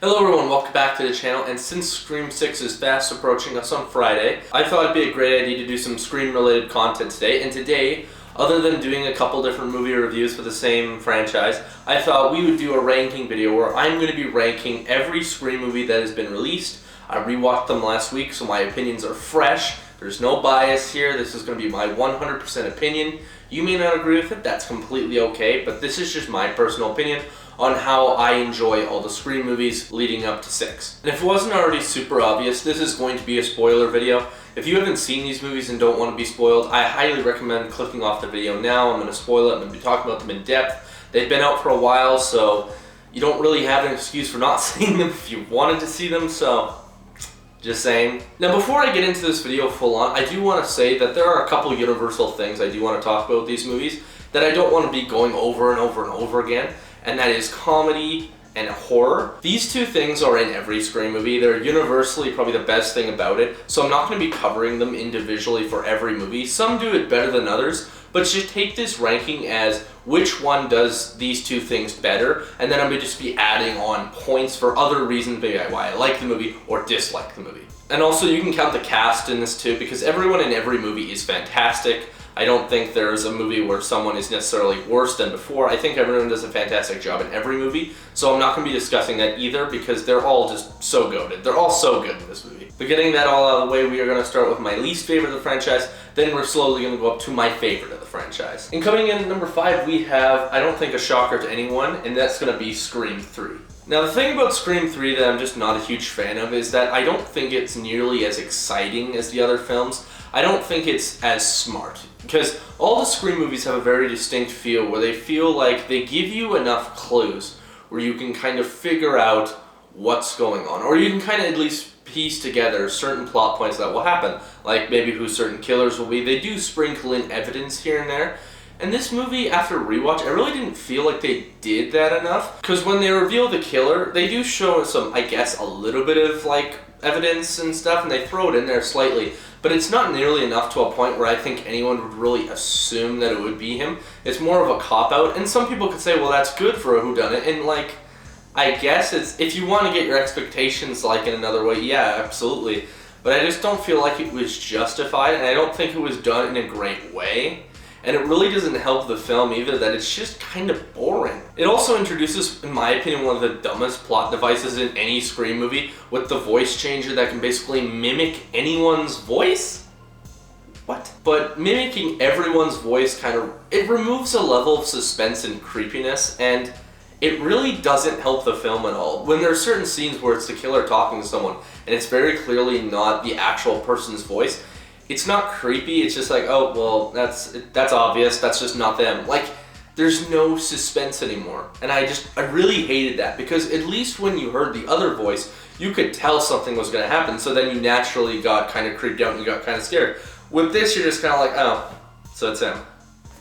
Hello everyone, welcome back to the channel, and since Scream 6 is fast approaching us on Friday, I thought it'd be a great idea to do some Scream related content today, and today, other than doing a couple different movie reviews for the same franchise, I thought we would do a ranking video where I'm going to be ranking every Scream movie that has been released. I rewatched them last week, so my opinions are fresh. There's no bias here. This is going to be my 100% opinion. You may not agree with it, that's completely okay, but this is just my personal opinion on how I enjoy all the Scream movies leading up to 6. And if it wasn't already super obvious, this is going to be a spoiler video. If you haven't seen these movies and don't want to be spoiled, I highly recommend clicking off the video now. I'm going to spoil it, I'm going to be talking about them in depth. They've been out for a while, so you don't really have an excuse for not seeing them if you wanted to see them, so just saying. Now before I get into this video full on, I do want to say that there are a couple universal things I do want to talk about with these movies that I don't want to be going over and over and over again, and that is comedy and horror. These two things are in every Scream movie. They're universally probably the best thing about it, so I'm not going to be covering them individually for every movie. Some do it better than others, but just take this ranking as which one does these two things better, and then I'm going to just be adding on points for other reasons maybe why I like the movie or dislike the movie. And also you can count the cast in this too, because everyone in every movie is fantastic. I don't think there's a movie where someone is necessarily worse than before. I think everyone does a fantastic job in every movie, so I'm not going to be discussing that either because they're all just so goated. They're all so good in this movie. But getting that all out of the way, we are going to start with my least favorite of the franchise, then we're slowly going to go up to my favorite of the franchise. And coming in at number 5, we have, I don't think a shocker to anyone, and that's going to be Scream 3. Now the thing about Scream 3 that I'm just not a huge fan of is that I don't think it's nearly as exciting as the other films. I don't think it's as smart, because all the Scream movies have a very distinct feel where they feel like they give you enough clues where you can kind of figure out what's going on, or you can kind of at least piece together certain plot points that will happen, like maybe who certain killers will be. They do sprinkle in evidence here and there. And this movie, after rewatch, I really didn't feel like they did that enough, because when they reveal the killer, they do show some, I guess, a little bit of like evidence and stuff, and they throw it in there slightly, but it's not nearly enough to a point where I think anyone would really assume that it would be him. It's more of a cop-out, and some people could say, well, that's good for a whodunit, and like, I guess it's, if you want to get your expectations like in another way, yeah, absolutely, but I just don't feel like it was justified, and I don't think it was done in a great way. And it really doesn't help the film either that it's just kind of boring. It also introduces, in my opinion, one of the dumbest plot devices in any Scream movie with the voice changer that can basically mimic anyone's voice? What? But mimicking everyone's voice kind of, it removes a level of suspense and creepiness, and it really doesn't help the film at all. When there are certain scenes where it's the killer talking to someone and it's very clearly not the actual person's voice, it's not creepy, it's just like, oh, well, that's obvious, that's just not them. Like, there's no suspense anymore. And I really hated that, because at least when you heard the other voice, you could tell something was gonna happen, so then you naturally got kind of creeped out and you got kind of scared. With this, you're just kind of like, oh, so it's him.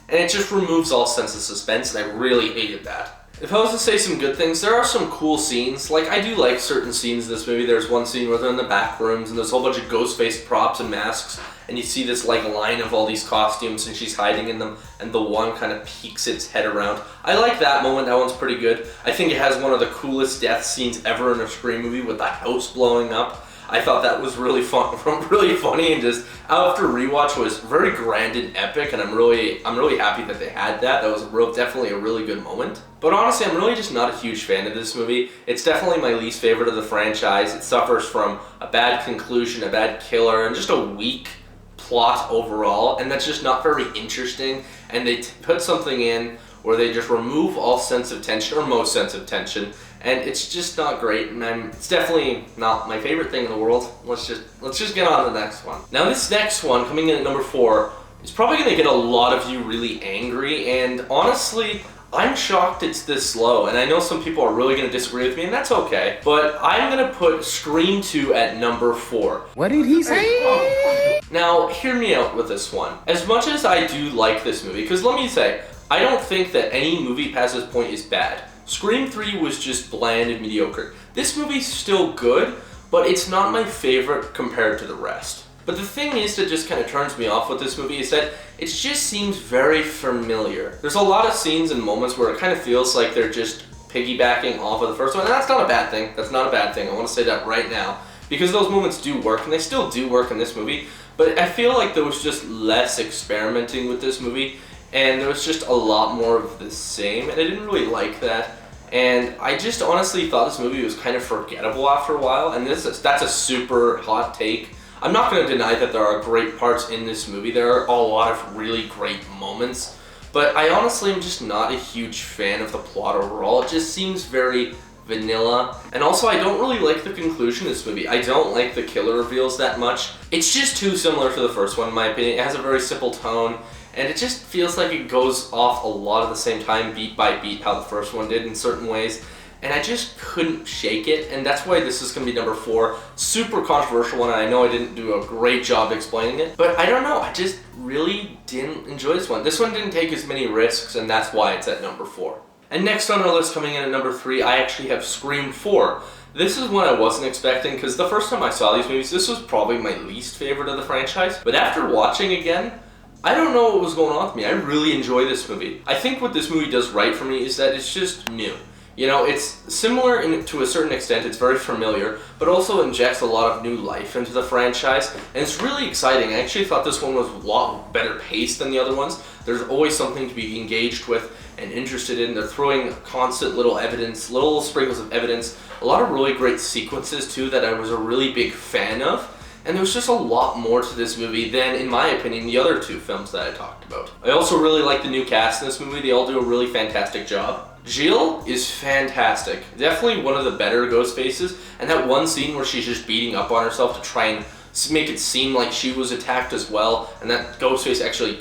And it just removes all sense of suspense, and I really hated that. If I was to say some good things, there are some cool scenes. Like, I do like certain scenes in this movie. There's one scene where they're in the back rooms and there's a whole bunch of ghost-faced props and masks, and you see this like line of all these costumes and she's hiding in them, and the one kind of peeks its head around. I like that moment, that one's pretty good. I think it has one of the coolest death scenes ever in a Scream movie with the house blowing up. I thought that was really fun, really funny, and just after rewatch was very grand and epic, and I'm really happy that they had that. That was definitely a really good moment. But honestly, I'm really just not a huge fan of this movie. It's definitely my least favorite of the franchise. It suffers from a bad conclusion, a bad killer, and just a weak plot overall, and that's just not very interesting. And they put something in where they just remove all sense of tension, or most sense of tension, and it's just not great, and it's definitely not my favorite thing in the world. Let's just get on to the next one. Now this next one, coming in at number 4, is probably going to get a lot of you really angry, and honestly, I'm shocked it's this low, and I know some people are really going to disagree with me, and that's okay, but I'm going to put Scream 2 at number 4. What did he say? Now, hear me out with this one. As much as I do like this movie, because let me say, I don't think that any movie past this point is bad. Scream 3 was just bland and mediocre. This movie's still good, but it's not my favorite compared to the rest. But the thing is that just kind of turns me off with this movie is that it just seems very familiar. There's a lot of scenes and moments where it kind of feels like they're just piggybacking off of the first one, and that's not a bad thing. That's not a bad thing. I want to say that right now. Because those moments do work, and they still do work in this movie, but I feel like there was just less experimenting with this movie, and there was just a lot more of the same, and I didn't really like that. And I just honestly thought this movie was kind of forgettable after a while, and that's a super hot take. I'm not going to deny that there are great parts in this movie. There are a lot of really great moments, but I honestly am just not a huge fan of the plot overall. It just seems very vanilla. And also, I don't really like the conclusion of this movie. I don't like the killer reveals that much. It's just too similar to the first one, in my opinion. It has a very simple tone, and it just feels like it goes off a lot at the same time, beat by beat, how the first one did in certain ways. And I just couldn't shake it, and that's why this is going to be number 4. Super controversial one, and I know I didn't do a great job explaining it, but I don't know, I just really didn't enjoy this one. This one didn't take as many risks, and that's why it's at number 4. And next on our list, coming in at number 3, I actually have Scream 4. This is one I wasn't expecting, because the first time I saw these movies, this was probably my least favorite of the franchise. But after watching again, I don't know what was going on with me. I really enjoy this movie. I think what this movie does right for me is that it's just new. You know, it's similar to a certain extent, it's very familiar, but also injects a lot of new life into the franchise, and it's really exciting. I actually thought this one was a lot better paced than the other ones. There's always something to be engaged with and interested in. They're throwing constant little evidence, little sprinkles of evidence, a lot of really great sequences too that I was a really big fan of. And there was just a lot more to this movie than, in my opinion, the other 2 films that I talked about. I also really like the new cast in this movie. They all do a really fantastic job. Jill is fantastic. Definitely one of the better Ghostfaces. And that one scene where she's just beating up on herself to try and make it seem like she was attacked as well, and that Ghostface actually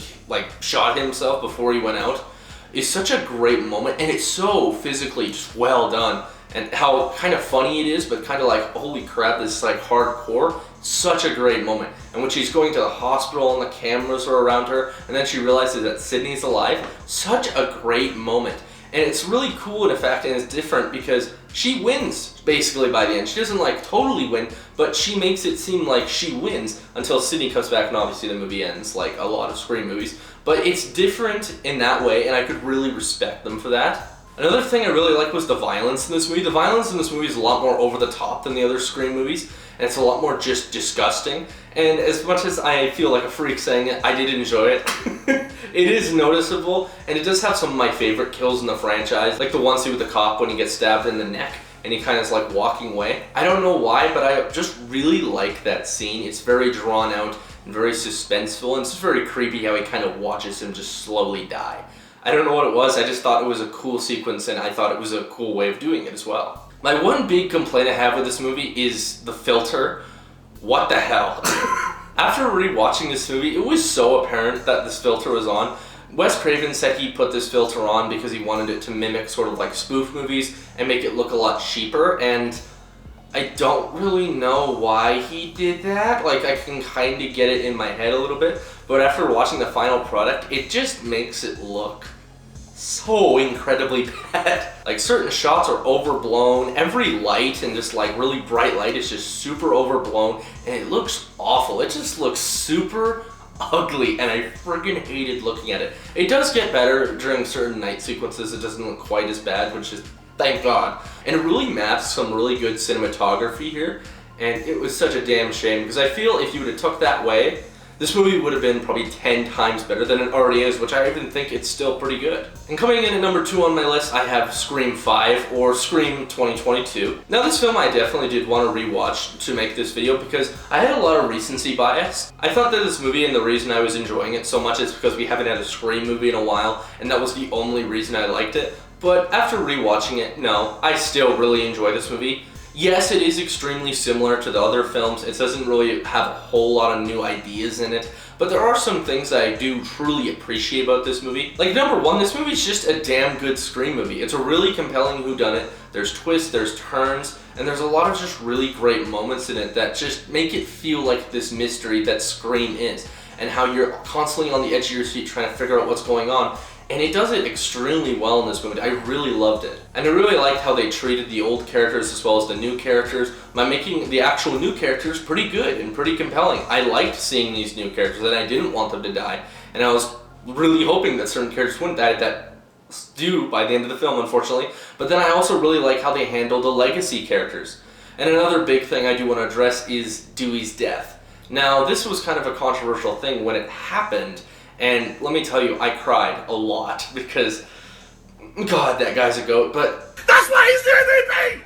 shot himself before he went out, is such a great moment, and it's so physically just well done. And how kind of funny it is, but kind of like, holy crap, this is like hardcore. Such a great moment. And when she's going to the hospital and the cameras are around her, and then she realizes that Sydney's alive, such a great moment. And it's really cool in effect, and it's different because she wins basically by the end. She doesn't totally win, but she makes it seem like she wins until Sydney comes back, and obviously the movie ends like a lot of Scream movies. But it's different in that way, and I could really respect them for that. Another thing I really like was the violence in this movie. The violence in this movie is a lot more over the top than the other Scream movies, and it's a lot more just disgusting. And as much as I feel like a freak saying it, I did enjoy it. It is noticeable, and it does have some of my favorite kills in the franchise, like the one scene with the cop when he gets stabbed in the neck, and he kind of is walking away. I don't know why, but I just really like that scene. It's very drawn out and very suspenseful, and it's just very creepy how he kind of watches him just slowly die. I don't know what it was, I just thought it was a cool sequence, and I thought it was a cool way of doing it as well. My one big complaint I have with this movie is the filter. What the hell? After rewatching this movie, it was so apparent that this filter was on. Wes Craven said he put this filter on because he wanted it to mimic sort of spoof movies and make it look a lot cheaper, and I don't really know why he did that. I can kind of get it in my head a little bit, but after watching the final product, it just makes it look so incredibly bad. Certain shots are overblown, every light and just really bright light is just super overblown, and it looks awful. It just looks super ugly, and I freaking hated looking at it. It does get better during certain night sequences. It doesn't look quite as bad, which is thank God. And it really maps some really good cinematography here, and it was such a damn shame, because I feel if you would have took that way, this movie would have been probably 10 times better than it already is, which I even think it's still pretty good. And coming in at number 2 on my list, I have Scream 5, or Scream 2022. Now this film I definitely did want to rewatch to make this video because I had a lot of recency bias. I thought that this movie, and the reason I was enjoying it so much is because we haven't had a Scream movie in a while, and that was the only reason I liked it. But after rewatching it, no, I still really enjoy this movie. Yes, it is extremely similar to the other films. It doesn't really have a whole lot of new ideas in it, but there are some things that I do truly appreciate about this movie. Number 1, this movie is just a damn good Scream movie. It's a really compelling whodunit. There's twists, there's turns, and there's a lot of just really great moments in it that just make it feel like this mystery that Scream is, and how you're constantly on the edge of your seat trying to figure out what's going on. And it does it extremely well in this movie. I really loved it. And I really liked how they treated the old characters as well as the new characters by making the actual new characters pretty good and pretty compelling. I liked seeing these new characters, and I didn't want them to die. And I was really hoping that certain characters wouldn't die. That do by the end of the film, unfortunately. But then I also really like how they handle the legacy characters. And another big thing I do want to address is Dewey's death. Now, this was kind of a controversial thing when it happened, and let me tell you, I cried a lot because, God, that guy's a goat, but That's why he's the MVP!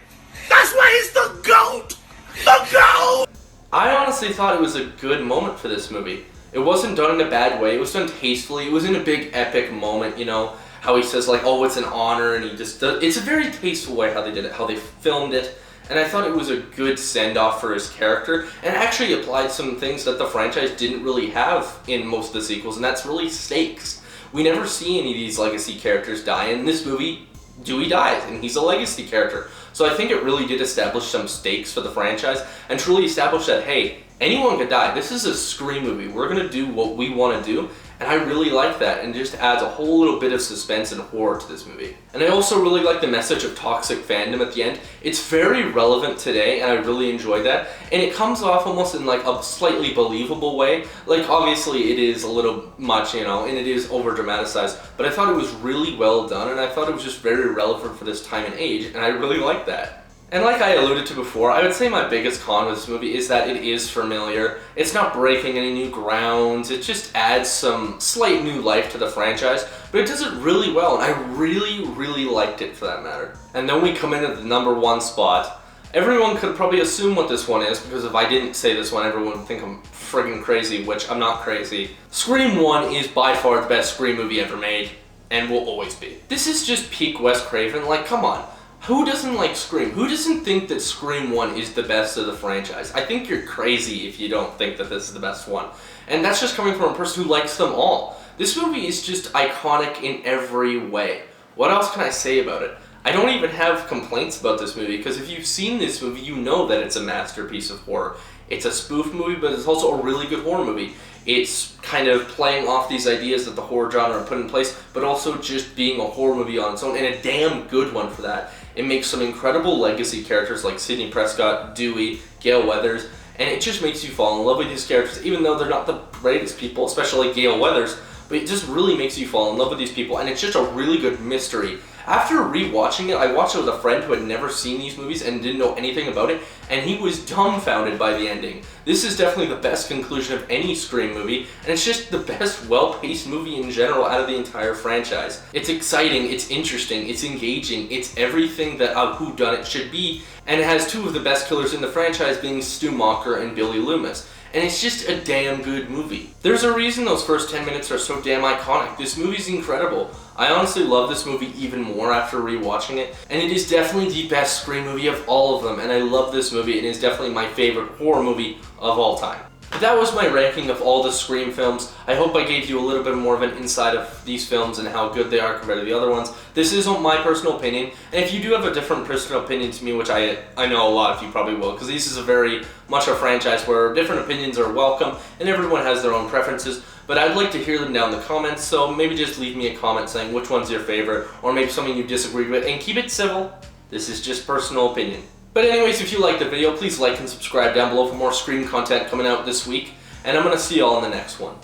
That's why he's the GOAT! The GOAT! I honestly thought it was a good moment for this movie. It wasn't done in a bad way, it was done tastefully, it was in a big epic moment, you know, how he says like, oh, it's an honor, and he just does, it's a very tasteful way how they did it, how they filmed it, and I thought it was a good send-off for his character, and actually applied some things that the franchise didn't really have in most of the sequels, and that's really stakes. We never see any of these legacy characters die. In this movie, Dewey dies, and he's a legacy character. So I think it really did establish some stakes for the franchise, and truly establish that, hey, anyone could die. This is a Scream movie. We're going to do what we want to do, and I really like that, and just adds a whole little bit of suspense and horror to this movie. And I also really like the message of toxic fandom at the end. It's very relevant today, and I really enjoy that, and it comes off almost in like a slightly believable way. Like, obviously it is a little much, you know, and it is over dramatized, but I thought it was really well done, and I thought it was just very relevant for this time and age, and I really like that. And like I alluded to before, I would say my biggest con with this movie is that it is familiar. It's not breaking any new grounds, it just adds some slight new life to the franchise, but it does it really well, and I really, really liked it for that matter. And then we come in at the number 1 spot. Everyone could probably assume what this one is, because if I didn't say this one, everyone would think I'm friggin' crazy, which I'm not crazy. Scream 1 is by far the best Scream movie ever made, and will always be. This is just peak Wes Craven, like, come on. Who doesn't like Scream? Who doesn't think that Scream 1 is the best of the franchise? I think you're crazy if you don't think that this is the best one. And that's just coming from a person who likes them all. This movie is just iconic in every way. What else can I say about it? I don't even have complaints about this movie, because if you've seen this movie, you know that it's a masterpiece of horror. It's a spoof movie, but it's also a really good horror movie. It's kind of playing off these ideas that the horror genre put in place, but also just being a horror movie on its own, and a damn good one for that. It makes some incredible legacy characters like Sidney Prescott, Dewey, Gale Weathers, and it just makes you fall in love with these characters, even though they're not the greatest people, especially Gale Weathers, but it just really makes you fall in love with these people, and it's just a really good mystery. After rewatching it, I watched it with a friend who had never seen these movies and didn't know anything about it, and he was dumbfounded by the ending. This is definitely the best conclusion of any Scream movie, and it's just the best well-paced movie in general out of the entire franchise. It's exciting, it's interesting, it's engaging, it's everything that a whodunit should be, and it has 2 of the best killers in the franchise being Stu Macher and Billy Loomis. And it's just a damn good movie. There's a reason those first 10 minutes are so damn iconic. This movie's incredible. I honestly love this movie even more after rewatching it, and it is definitely the best Scream movie of all of them, and I love this movie, and it's definitely my favorite horror movie of all time. But that was my ranking of all the Scream films. I hope I gave you a little bit more of an insight of these films and how good they are compared to the other ones. This is my personal opinion, and if you do have a different personal opinion to me, which I know a lot of you probably will, because this is a very much a franchise where different opinions are welcome, and everyone has their own preferences, but I'd like to hear them down in the comments, so maybe just leave me a comment saying which one's your favorite, or maybe something you disagreed with, and keep it civil. This is just personal opinion. But anyways, if you liked the video, please like and subscribe down below for more Scream content coming out this week, and I'm going to see y'all in the next one.